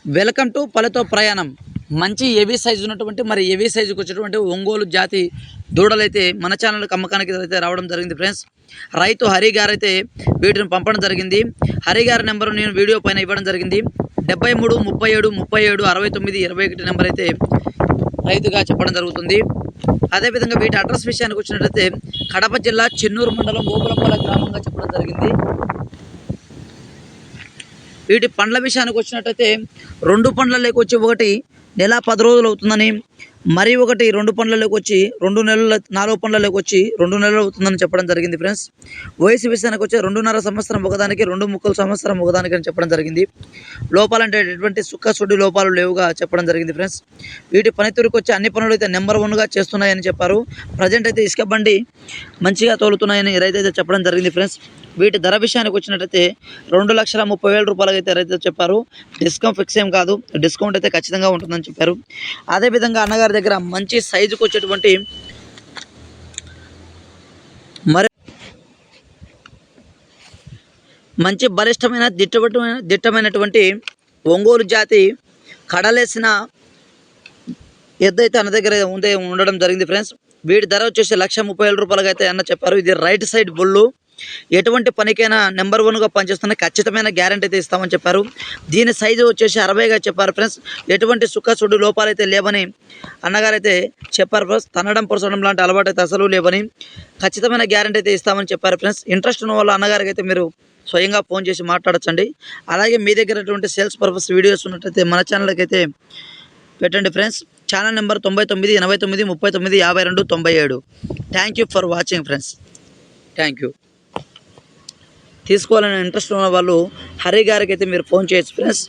Welcome to పల్లెతో ప్రయాణం. మంచి heavy size ఉన్నటువంటి మరి హెవీ సైజుకి వచ్చేటువంటి ఒంగోలు జాతి దూడలైతే మన ఛానల్కి అమ్మకానికి అయితే రావడం జరిగింది ఫ్రెండ్స్. రైతు హరి గారు అయితే వీటిని పంపడం జరిగింది. హరి గారి నెంబరు నేను వీడియో పైన ఇవ్వడం జరిగింది. 73 37 37 69 21 నెంబర్ అయితే రైతుగా చెప్పడం జరుగుతుంది. అదేవిధంగా వీటి అడ్రస్ విషయానికి వచ్చినట్లయితే కడప జిల్లా చెన్నూరు మండలం గోపురంపల్ల గ్రామంగా చెప్పడం జరిగింది. వీటి పండ్ల విషయానికి వచ్చినట్టయితే 2 పండ్లలోకి వచ్చి ఒకటి నెల 10 రోజులు అవుతుందని, మరి ఒకటి 2 పండ్లలోకి వచ్చి 2 నెలల 4 పండ్లలోకి వచ్చి 2 నెలలు అవుతుందని చెప్పడం జరిగింది ఫ్రెండ్స్. వయసు విషయానికి వచ్చి 2.5 సంవత్సరం ఒకదానికి, 2 సంవత్సరం ఒకదానికి అని చెప్పడం జరిగింది. లోపాలంటే ఎటువంటి సుడి లోపాలు లేవుగా చెప్పడం జరిగింది ఫ్రెండ్స్. వీటి పనితీరుకు వచ్చి అన్ని పనులు అయితే నెంబర్ 1గా చేస్తున్నాయని చెప్పారు. ప్రజెంట్ అయితే ఇసుక బండి మంచిగా తోలుతున్నాయని రైతు అయితే చెప్పడం జరిగింది ఫ్రెండ్స్. వీటి ధర విషయానికి వచ్చినట్టయితే 2,30,000 రూపాయలు అయితే రైతు చెప్పారు. డిస్కౌంట్ ఫిక్స్ ఏం కాదు, డిస్కౌంట్ అయితే ఖచ్చితంగా ఉంటుందని చెప్పారు. అదేవిధంగా అన్నగారి దగ్గర మంచి సైజుకు వచ్చేటువంటి మరి మంచి బలిష్టమైన దిట్టమైనటువంటి ఒంగోలు జాతి కడలేసిన ఎద్దైతే అన్న దగ్గర ఉండడం జరిగింది ఫ్రెండ్స్. వీటి ధర వచ్చేసి 1,30,000 రూపాయలుగా అయితే అన్న చెప్పారు. ఇది రైట్ సైడ్ బుల్లు, ఎటువంటి పనికైనా నెంబర్ 1గా పనిచేస్తున్న ఖచ్చితమైన గ్యారెంటీ అయితే ఇస్తామని చెప్పారు. దీని సైజు వచ్చేసి 60గా చెప్పారు ఫ్రెండ్స్. ఎటువంటి సుడి లోపాలు అయితే లేవని అన్నగారు అయితే చెప్పారు ఫ్రెండ్స్. తనడం పొరచడం లాంటి అలవాటు అయితే అసలు లేవని ఖచ్చితమైన గ్యారెంటీ అయితే ఇస్తామని చెప్పారు ఫ్రెండ్స్. ఇంట్రెస్ట్ ఉన్న వాళ్ళు అన్నగారికి అయితే మీరు స్వయంగా ఫోన్ చేసి మాట్లాడచ్చండి. అలాగే మీ దగ్గర సేల్స్ పర్పస్ వీడియోస్ ఉన్నట్టయితే మన ఛానల్కి అయితే పెట్టండి friends. Channel number 99 89 39 52 97. Thank you for watching friends. Thank you. తీసుకోవాలని ఇంట్రెస్ట్ ఉన్న వాళ్ళు హరి గారికి అయితే మీరు ఫోన్ చేయొచ్చు ఫ్రెండ్స్.